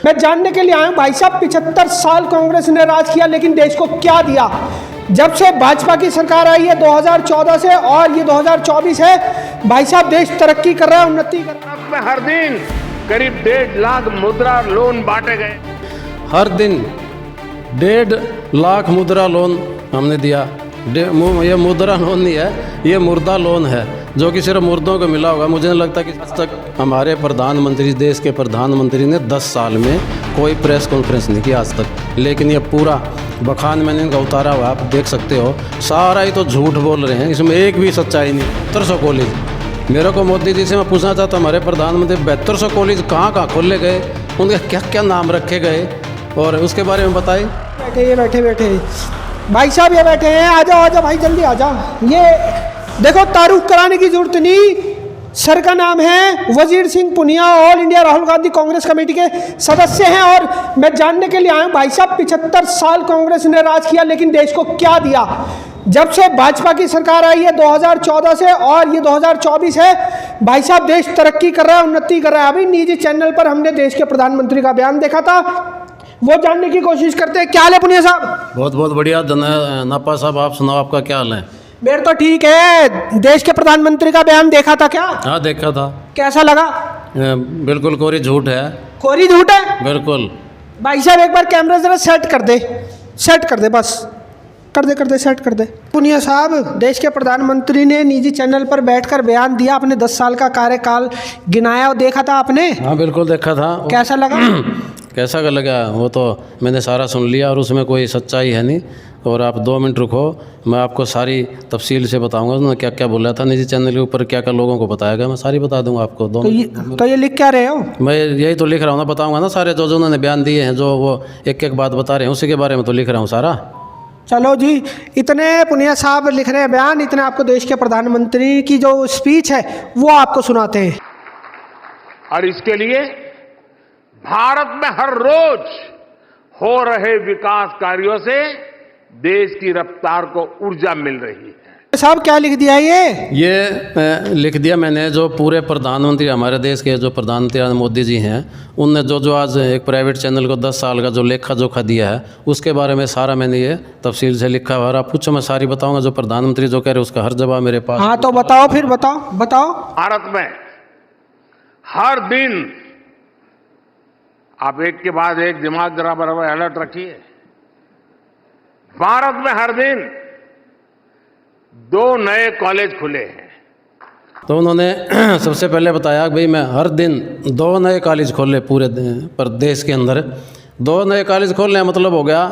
मैं जानने के लिए आया हूं भाई साहब, 75 साल कांग्रेस ने राज किया, लेकिन देश को क्या दिया? जब से भाजपा की सरकार आई है 2014 से और ये 2024 है, भाई साहब देश तरक्की कर रहा है, उन्नति कर रहा है। में हर दिन करीब 1.5 लाख मुद्रा लोन बांटे गए। हर दिन 1.5 लाख मुद्रा लोन हमने दिया। ये मुद्रा लोन नहीं है, ये मुर्दा लोन है, जो कि सिर्फ मुर्दों को मिला होगा। मुझे नहीं लगता कि आज तक हमारे प्रधानमंत्री, देश के प्रधानमंत्री ने 10 साल में कोई प्रेस कॉन्फ्रेंस नहीं की आज तक। लेकिन ये पूरा बखान मैंने इनका उतारा हुआ, आप देख सकते हो। सारा ही तो झूठ बोल रहे हैं, इसमें एक भी सच्चाई नहीं। 7200 कॉलेज, मेरे को मोदी जी से मैं पूछना चाहता हूँ, हमारे प्रधानमंत्री 7200 कॉलेज कहाँ कहाँ खोले गए, उनके क्या क्या नाम रखे गए, और उसके बारे में बताइए। बैठे भाई साहब, ये बैठे हैं। आ जाओ भाई, जल्दी आ जाओ। ये देखो, तारुफ कराने की जरूरत नहीं। सर का नाम है वजीर Singh Punia, all India Rahul Gandhi Congress committee के सदस्य हैं। और मैं जानने के लिए आया हूं भाई साहब, 75 साल कांग्रेस ने राज किया, लेकिन देश को क्या दिया? जब से भाजपा की सरकार आई है 2014 से और ये 2024 है, भाई साहब देश तरक्की कर रहा है, उन्नति कर रहा है। अभी निजी चैनल पर हमने देश के प्रधानमंत्री का बयान देखा था, वो जानने की कोशिश करते हैं। क्या हाल है पुनिया साहब? बहुत बहुत बढ़िया। नपा साहब, आप सुनाओ, आपका क्या हाल है? मेरा तो ठीक है। देश के प्रधानमंत्री का बयान देखा था क्या? हाँ, देखा था। कैसा लगा? बिल्कुल कोरी झूठ है। कोरी झूठ है? बिल्कुल। भाई साहब एक बार कैमरा जरा सेट कर दे, बस कर दे, सेट कर दे। पुनिया साहब, देश के प्रधानमंत्री ने निजी चैनल पर बैठकर बयान दिया, अपने 10 साल का कार्यकाल गिनाया, और देखा था आपने? हाँ बिल्कुल देखा था। कैसा लगा? कैसा लगा वो तो मैंने सारा सुन लिया, और उसमें कोई सच्चाई है नहीं। और आप 2 मिनट रुको, मैं आपको सारी तफसील से बताऊंगा उन्होंने क्या क्या बोला था निजी चैनल के ऊपर, क्या क्या लोगों को बताया गया, मैं सारी बता दूंगा आपको। तो ये लिख क्या रहे हो? मैं यही तो लिख रहा हूँ ना, बताऊंगा ना सारे जो उन्होंने बयान दिए हैं, जो वो एक एक बात बता रहे हैं, उसी के बारे में तो लिख रहा हूँ सारा। चलो जी, इतने पुनिया साहब लिख रहे हैं बयान, इतने आपको देश के प्रधानमंत्री की जो स्पीच है वो आपको सुनाते हैं। और इसके लिए भारत में हर रोज हो रहे विकास कार्यों से देश की रफ्तार को ऊर्जा मिल रही है। साहब क्या लिख दिया ये लिख दिया मैंने, जो पूरे प्रधानमंत्री हमारे देश के जो प्रधानमंत्री मोदी जी हैं, उनने जो आज एक प्राइवेट चैनल को 10 साल का जो लेखा जोखा दिया है, उसके बारे में सारा मैंने ये तफसील से लिखा हुआ। और आप पूछो, मैं सारी बताऊंगा। जो प्रधानमंत्री जो कह रहे उसका हर जवाब मेरे पास। हाँ तो बताओ, फिर बताओ। भारत में हर दिन, आप एक के बाद एक दिमाग जरा बराबर अलर्ट रखिए, भारत में हर दिन 2 नए कॉलेज खुले हैं। तो उन्होंने सबसे पहले बताया कि भाई मैं हर दिन 2 नए कॉलेज खोले पूरे प्रदेश के अंदर। 2 नए कॉलेज खोलने मतलब हो गया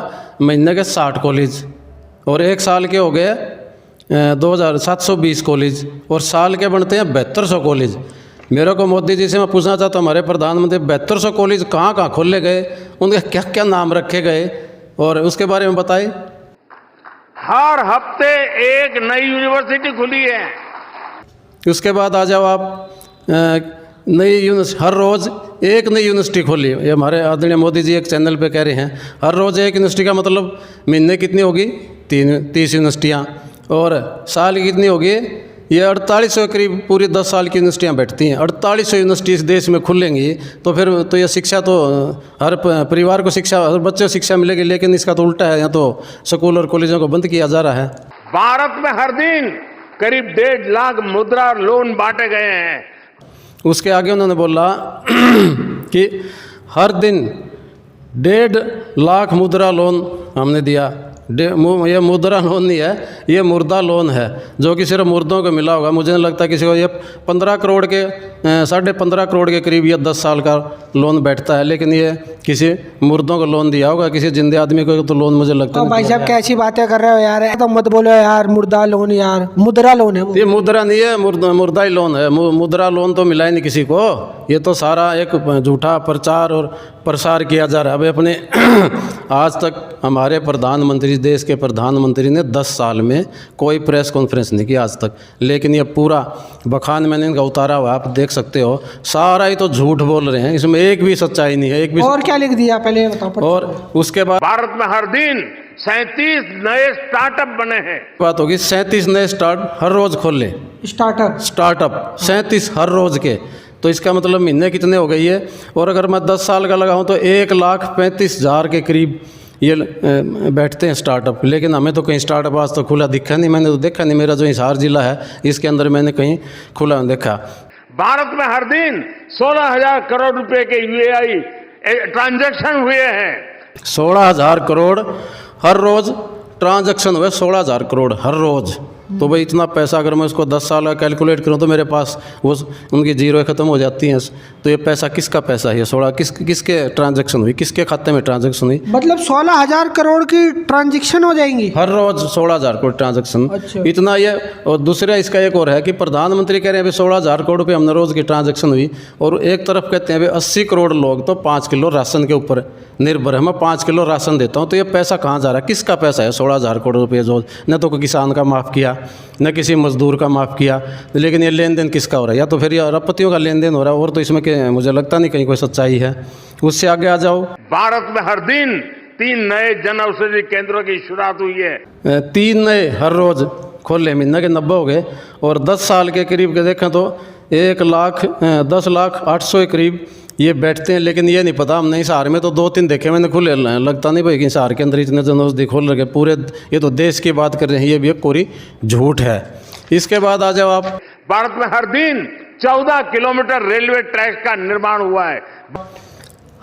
महीने के 60 कॉलेज, और एक साल के हो गए 2720 कॉलेज, और साल के बनते हैं 7200 कॉलेज। मेरे को मोदी जी से मैं पूछना चाहता हूँ, हमारे प्रधानमंत्री 7200 कॉलेज कहाँ कहाँ खोले गए, उनके क्या क्या नाम रखे गए, और उसके बारे में बताइए। हर हफ्ते एक नई यूनिवर्सिटी खुली है। उसके बाद आ जाओ आप, हर रोज़ एक नई यूनिवर्सिटी खोली। ये हमारे आदरणीय मोदी जी एक चैनल पे कह रहे हैं, हर रोज़ एक यूनिवर्सिटी का मतलब महीने कितनी होगी? 30 यूनिवर्सिटियाँ, और साल की कितनी होगी? ये 4800 करीब पूरी 10 साल की यूनिवर्सिटियाँ बैठती हैं। 4800 यूनिवर्सिटी इस देश में खुलेंगी, तो फिर तो ये शिक्षा तो हर परिवार को शिक्षा, हर बच्चे को शिक्षा मिलेगी। लेकिन इसका तो उल्टा है, यहाँ तो स्कूल और कॉलेजों को बंद किया जा रहा है। भारत में हर दिन करीब 1.5 लाख मुद्रा लोन बांटे गए हैं। उसके आगे उन्होंने बोला कि हर दिन 1.5 लाख मुद्रा लोन हमने दिया। ये मुद्रा लोन नहीं है, ये मुर्दा लोन है, जो कि सिर्फ मुर्दों को मिला होगा। मुझे नहीं लगता किसी को। ये 15 करोड़ के 15.5 करोड़ के करीब ये 10 साल का लोन बैठता है, लेकिन ये किसी मुर्दों को लोन दिया होगा, किसी जिंदे आदमी को तो लोन मुझे लगता है। भाई साहब कैसी बातें कर रहे हो यार, तो मत बोलो यार, मुर्दा लोन यार, मुद्रा लोन है। ये मुद्रा नहीं है, मुर्दा ही लोन है। मुद्रा लोन तो मिला ही नहीं किसी को। ये तो सारा एक झूठा प्रचार और प्रसार किया जा रहा है। अभी अपने आज तक हमारे प्रधानमंत्री, देश के प्रधानमंत्री ने 10 साल में कोई प्रेस कॉन्फ्रेंस नहीं की आज तक। लेकिन ये पूरा बखान मैंने इनका उतारा हुआ, आप देख सकते हो। सारा ही तो झूठ बोल रहे हैं, इसमें एक भी सच्चाई नहीं है, एक भी। और क्या लिख दिया पहले बताओ। और उसके बाद भारत में हर दिन 37 नए स्टार्टअप बने हैं। बात होगी 37 नए हर रोज खोले। स्टार्टअप 37 हर रोज के। तो इसका मतलब महीने कितने हो गई है। और अगर मैं 10 साल का लगाऊं तो 1,35,000 के करीब ये बैठते हैं स्टार्टअप। लेकिन हमें तो कहीं स्टार्टअप आज तो खुला दिखा नहीं, मैंने तो देखा नहीं। मेरा जो हिसार जिला है इसके अंदर मैंने कहीं खुला देखा। भारत में हर दिन 16,000 करोड़ रुपए के यूएई ट्रांजैक्शन हुए हैं। 16,000 करोड़ हर रोज ट्रांजैक्शन हुए, 16,000 करोड़ हर रोज। तो भाई इतना पैसा अगर मैं उसको 10 साल का कैलकुलेट करूं तो मेरे पास वो उनकी जीरो ख़त्म हो जाती हैं। तो ये पैसा किसका पैसा है? 16 किसके ट्रांजैक्शन हुई, किसके खाते में ट्रांजैक्शन हुई? मतलब 16,000 करोड़ की ट्रांजैक्शन हो जाएंगी हर रोज 16,000 करोड़ ट्रांजैक्शन। अच्छा। इतना ये। और दूसरा इसका एक और है कि प्रधानमंत्री कह रहे हैं अभी 16,000 करोड़ रुपये हमने रोज की ट्रांजैक्शन हुई, और एक तरफ कहते हैं अभी 80 करोड़ लोग तो 5 किलो राशन के ऊपर निर्भर है। मैं 5 किलो राशन देता हूँ, तो ये पैसा कहाँ जा रहा है, किसका पैसा है? 16,000 करोड़ रुपये रोज। न तो कोई किसान का माफ़ किया, न किसी मजदूर का माफ़ किया, लेकिन ये लेन देन किसका हो रहा है? या तो फिर ये अरबपतियों का लेन देन हो रहा है, और तो इसमें मुझे लगता नहीं कहीं कोई सच्चाई है। उससे आगे आ जाओ। भारत में हर दिन 3 नए जन औषधि केंद्रों की शुरुआत हुई है। 3 नए हर रोज खोले, महीने के 90 हो गए। और 10 साल के करीब के देखें तो 10,08,000 के करीब ये बैठते हैं। लेकिन ये नहीं पता, हमने हिसार में तो 2-3 देखे मैंने खुले, लगता नहीं भाई कि हिसार के अंदर इतने जन औषधि खोल रखे पूरे। ये तो देश की बात कर रहे हैं, ये भी एक कोरी झूठ है। इसके बाद आ जाओ आप। भारत में हर दिन 14 किलोमीटर रेलवे ट्रैक का निर्माण हुआ है।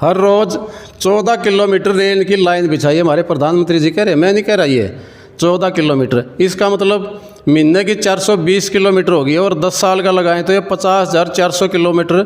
हर रोज 14 किलोमीटर रेल की लाइन बिछाई है हमारे प्रधानमंत्री जी कह रहे हैं, मैं नहीं कह रहा। ये 14 किलोमीटर, इसका मतलब महीने की 420 किलोमीटर होगी। और 10 साल का लगाएं तो ये 50,400 किलोमीटर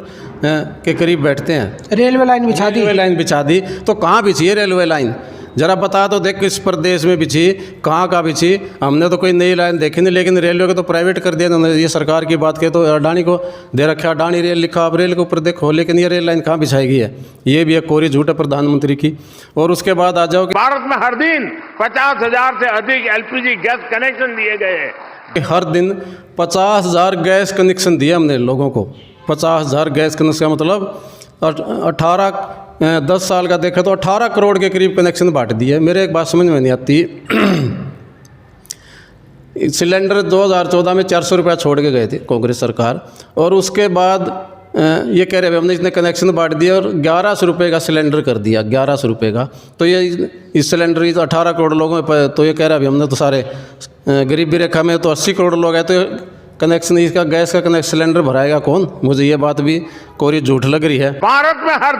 के करीब बैठते हैं। रेलवे लाइन बिछा दी। रेलवे लाइन बिछा दी, तो कहाँ बिछी है रेलवे लाइन? जरा बता दो, देख किस प्रदेश में बिछी, कहाँ बिछी? हमने तो कोई नई लाइन देखी नहीं। लेकिन रेलवे को तो प्राइवेट कर दिया उन्होंने। ये सरकार की बात करें तो अडानी को दे रखा, अडानी रेल लिखा, आप रेल के ऊपर देखो। लेकिन ये रेल लाइन कहाँ बिछाई गई है? ये भी एक कोरी झूठ है प्रधानमंत्री की। और उसके बाद आ जाओ कि भारत में हर दिन 50,000 से अधिक एलपीजी गैस कनेक्शन दिए गए हैं। हर दिन 50,000 गैस कनेक्शन दिए हमने लोगों को। 50,000 गैस कनेक्शन का मतलब 10 साल का देखा तो 18 करोड़ के करीब कनेक्शन बांट दिए। मेरे एक बात समझ में नहीं आती। सिलेंडर 2014 में 400 रुपया छोड़ के गए थे कांग्रेस सरकार, और उसके बाद ये कह रहे हैं हमने इतने कनेक्शन बांट दिए और 1100 रुपये का सिलेंडर कर दिया, 1100 रुपये का। तो ये इस सिलेंडर 18 करोड़ लोगों में, तो ये कह रहा है अभी हमने तो सारे गरीबी रेखा में तो 80 करोड़ लोग हैं, तो कनेक्शन इसका गैस का कनेक्शन सिलेंडर भराएगा कौन? मुझे ये बात भी कोरी झूठ लग रही है। भारत में हर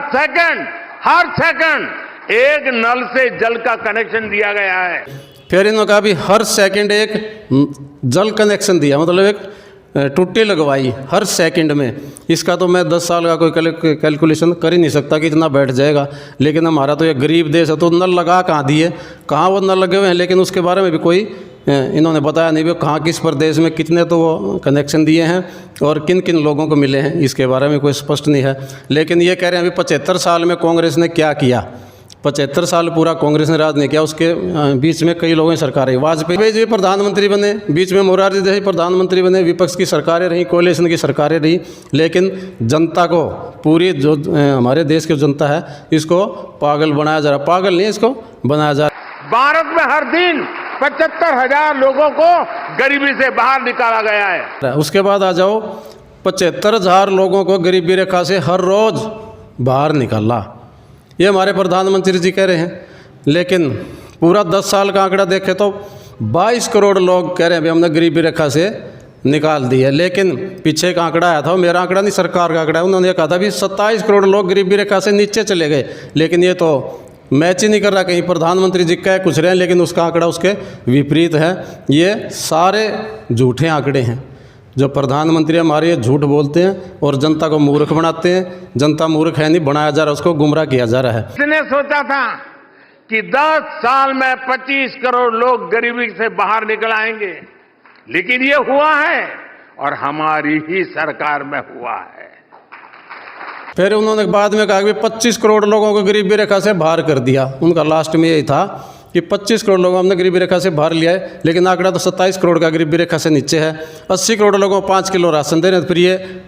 सेकंड एक नल से जल का कनेक्शन दिया गया है। फिर इन्होंने कहा भी हर सेकंड एक जल कनेक्शन दिया, मतलब एक टुट्टी लगवाई हर सेकंड में। इसका तो मैं 10 साल का कोई कैलकुलेशन कर ही नहीं सकता कि इतना बैठ जाएगा। लेकिन हमारा तो ये गरीब देश है, तो नल लगा कहाँ दिए, कहाँ वो नल लगे हुए हैं, लेकिन उसके बारे में भी कोई इन्होंने बताया नहीं भी कहाँ किस प्रदेश में कितने तो वो कनेक्शन दिए हैं और किन किन लोगों को मिले हैं, इसके बारे में कोई स्पष्ट नहीं है। लेकिन ये कह रहे हैं अभी 75 साल में कांग्रेस ने क्या किया। 75 साल पूरा कांग्रेस ने राज नहीं किया। उसके बीच में कई लोगों की सरकारें, वाजपेयी जी प्रधानमंत्री बने, बीच में मोरारजी देसाई प्रधानमंत्री बने, विपक्ष की सरकारें रहीं, कोalition की सरकारें रहीं। लेकिन जनता को, पूरी जो हमारे देश की जनता है, इसको पागल बनाया जा रहा। पागल नहीं, इसको बनाया जा रहा। भारत में हर दिन 75,000 लोगों को गरीबी से बाहर निकाला गया है। उसके बाद आ जाओ 75,000 लोगों को गरीबी रेखा से हर रोज बाहर निकाला, ये हमारे प्रधानमंत्री जी कह रहे हैं। लेकिन पूरा 10 साल का आंकड़ा देखें तो 22 करोड़ लोग कह रहे हैं अभी हमने गरीबी रेखा से निकाल दी है। लेकिन पीछे का आंकड़ा आया था, मेरा आंकड़ा नहीं, सरकार का आंकड़ा है, उन्होंने कहा था भी 27 करोड़ लोग गरीबी रेखा से नीचे चले गए। लेकिन ये तो मैच ही नहीं कर रहा, कहीं प्रधानमंत्री जी कह कुछ रहे हैं लेकिन उसका आंकड़ा उसके विपरीत है। ये सारे झूठे आंकड़े हैं जो प्रधानमंत्री हमारे ये झूठ बोलते हैं और जनता को मूर्ख बनाते हैं। जनता मूर्ख है नहीं, बनाया जा रहा है, उसको गुमराह किया जा रहा है। इसने सोचा था कि 10 साल में 25 करोड़ लोग गरीबी से बाहर निकल आएंगे, लेकिन ये हुआ है और हमारी ही सरकार में हुआ है। फिर उन्होंने बाद में कहा कि 25 करोड़ लोगों को गरीबी रेखा से बाहर कर दिया। उनका लास्ट में यही था कि 25 करोड़ लोगों हमने गरीबी रेखा से बाहर लिया है, लेकिन आंकड़ा तो 27 करोड़ का गरीबी रेखा से नीचे है। 80 करोड़ लोगों को 5 किलो राशन दे रहे हैं, फिर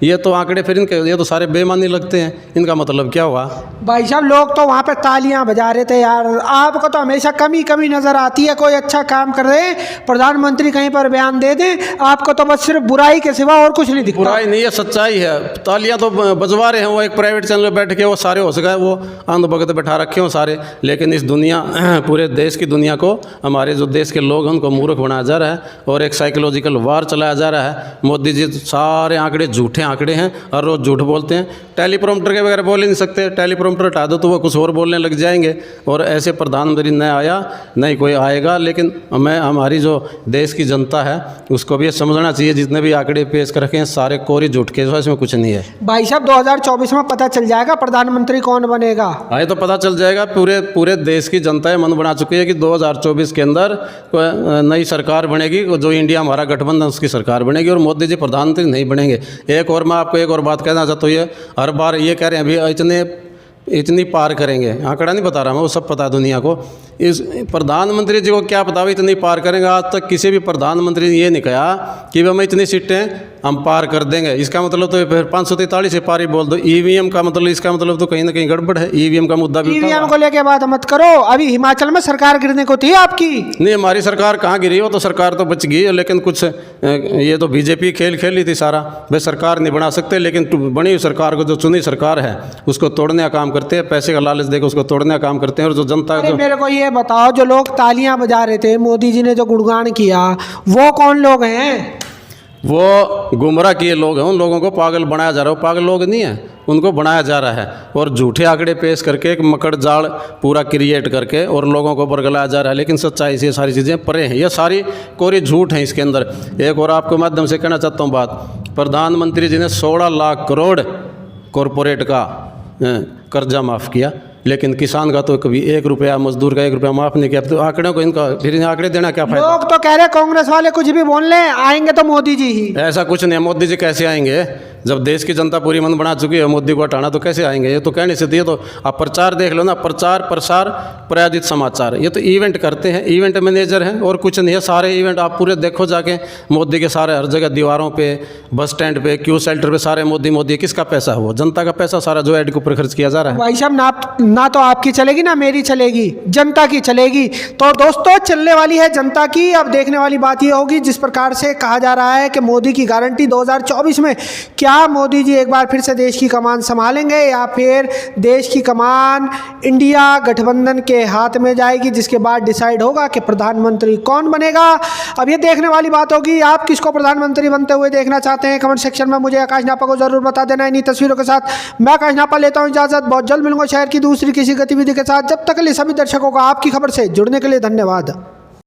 ये तो आंकड़े फिर इनके ये तो सारे बेईमानी लगते हैं। इनका मतलब क्या हुआ? भाई साहब लोग तो वहाँ पे तालियां बजा रहे थे यार, आपको तो हमेशा कमी कमी नजर आती है। कोई अच्छा काम कर रहे हैं, प्रधानमंत्री कहीं पर बयान दे दें, आपको तो बस सिर्फ बुराई के सिवा और कुछ नहीं दिखता। बुराई नहीं है, सच्चाई है। तालियां तो बजवा रहे हैं, वो एक प्राइवेट चैनल पे बैठ के वो सारे हो सका वो अंध भगत बैठा रखे हो सारे, लेकिन इस दुनिया पूरे देश की दुनिया को, हमारे जो देश के लोग हैं उनको मूर्ख बनाया जा रहा है और एक साइकोलॉजिकल वार चलाया जा रहा है। मोदी जी सारे आंकड़े झूठे आंकड़े हैं, हर रोज़ झूठ बोलते हैं। टेलीप्रॉम्प्टर के बगैर बोल ही नहीं सकते, टेलीप्रॉम्प्टर हटा दो तो वो कुछ और बोलने लग जाएंगे। और ऐसे प्रधानमंत्री न आया, नहीं कोई आएगा। लेकिन हमारी जो देश की जनता है उसको भी ये समझना चाहिए, जितने भी आंकड़े पेश कर रखे हैं सारे कोरी झूठ के, इसमें कुछ नहीं है। भाई साहब 2024 में पता चल जाएगा प्रधानमंत्री कौन बनेगा। आए तो पता चल जाएगा। पूरे देश की जनता है मन बना चुकी है कि 2024 के अंदर नई सरकार बनेगी, जो इंडिया हमारा गठबंधन उसकी सरकार बनेगी और मोदी जी प्रधानमंत्री नहीं बनेंगे। एक और मैं आपको एक और बात कहना चाहता हूँ, ये हर बार ये कह रहे हैं अभी इतनी पार करेंगे, आंकड़ा नहीं बता रहा मैं, वो सब पता है दुनिया को। इस प्रधानमंत्री जी को क्या पता इतनी पार करेंगे? आज तक किसी भी प्रधानमंत्री ने ये नहीं कहा कि हमें इतनी सीटें हम पार कर देंगे। इसका मतलब तो फिर 543 से पार ही बोल दो। ईवीएम का मतलब, इसका मतलब तो कहीं ना कहीं गड़बड़ है। ईवीएम का मुद्दा भी ईवीएम को लेके बात मत करो, अभी हिमाचल में सरकार गिरने को थी आपकी। नहीं, हमारी सरकार कहाँ गिरी? हो तो सरकार तो बच गई, लेकिन कुछ ये तो बीजेपी खेल खेली थी सारा। वे सरकार नहीं बना सकते, लेकिन बनी हुई सरकार को, जो चुनी सरकार है उसको तोड़ने का काम करते हैं, पैसे का लालच देकर उसको तोड़ने का काम करते हैं। और जो जनता अरे मेरे को ये बताओ, जो लोग तालियां बजा रहे थे, मोदी जी ने जो गुणगान किया, वो कौन लोग हैं? वो गुमराह किए लोग हैं, उन लोगों को पागल बनाया जा रहा है। वो पागल लोग नहीं है, उनको बनाया जा रहा है और झूठे आंकड़े पेश करके एक मकड़ जाल पूरा क्रिएट करके और लोगों को बरगलाया जा रहा है। लेकिन सच्चाई से ये सारी चीज़ें परे हैं, ये सारी कोरी झूठ हैं इसके अंदर। एक और आपको माध्यम से कहना चाहता हूँ बात, प्रधानमंत्री जी ने 16 लाख करोड़ कॉरपोरेट का कर्जा माफ़ किया, लेकिन किसान का तो कभी 1 रुपया, मजदूर का 1 रुपया माफ़ नहीं किया। तो आंकड़ों को इनका फिर इन आंकड़े देना क्या फायदा? लोग तो कह रहे कांग्रेस वाले कुछ भी बोल लें, आएंगे तो मोदी जी ही। ऐसा कुछ नहीं है। मोदी जी कैसे आएंगे जब देश की जनता पूरी मन बना चुकी है? मोदी को हटाना तो कैसे आएंगे? ये तो कहने से दिए। तो आप प्रचार देख लो ना, प्रचार प्रसार प्रायोजित समाचार, ये तो इवेंट करते हैं, इवेंट मैनेजर हैं और कुछ नहीं है। सारे इवेंट आप पूरे देखो जाके, मोदी के सारे हर जगह दीवारों पे, बस स्टैंड पे, क्यू सेंटर पे सारे मोदी मोदी। किसका पैसा है वो? जनता का पैसा सारा जो एड के ऊपर खर्च किया जा रहा है। भाई साहब ना तो आपकी चलेगी ना मेरी चलेगी, जनता की चलेगी। तो दोस्तों चलने वाली है जनता की। अब देखने वाली बात ये होगी, जिस प्रकार से कहा जा रहा है कि मोदी की गारंटी 2024 में, क्या मोदी जी एक बार फिर से देश की कमान संभालेंगे या फिर देश की कमान इंडिया गठबंधन के हाथ में जाएगी, जिसके बाद डिसाइड होगा कि प्रधानमंत्री कौन बनेगा। अब ये देखने वाली बात होगी। आप किसको प्रधानमंत्री बनते हुए देखना चाहते हैं? कमेंट सेक्शन में मुझे आकाश नापा को जरूर बता देना। इन्हीं तस्वीरों के साथ मैं आकाश नापा लेता हूं इजाजत। बहुत जल्द मिलूंगा शहर की दूसरी किसी गतिविधि के साथ। जब तक के लिए सभी दर्शकों का आपकी खबर से जुड़ने के लिए धन्यवाद।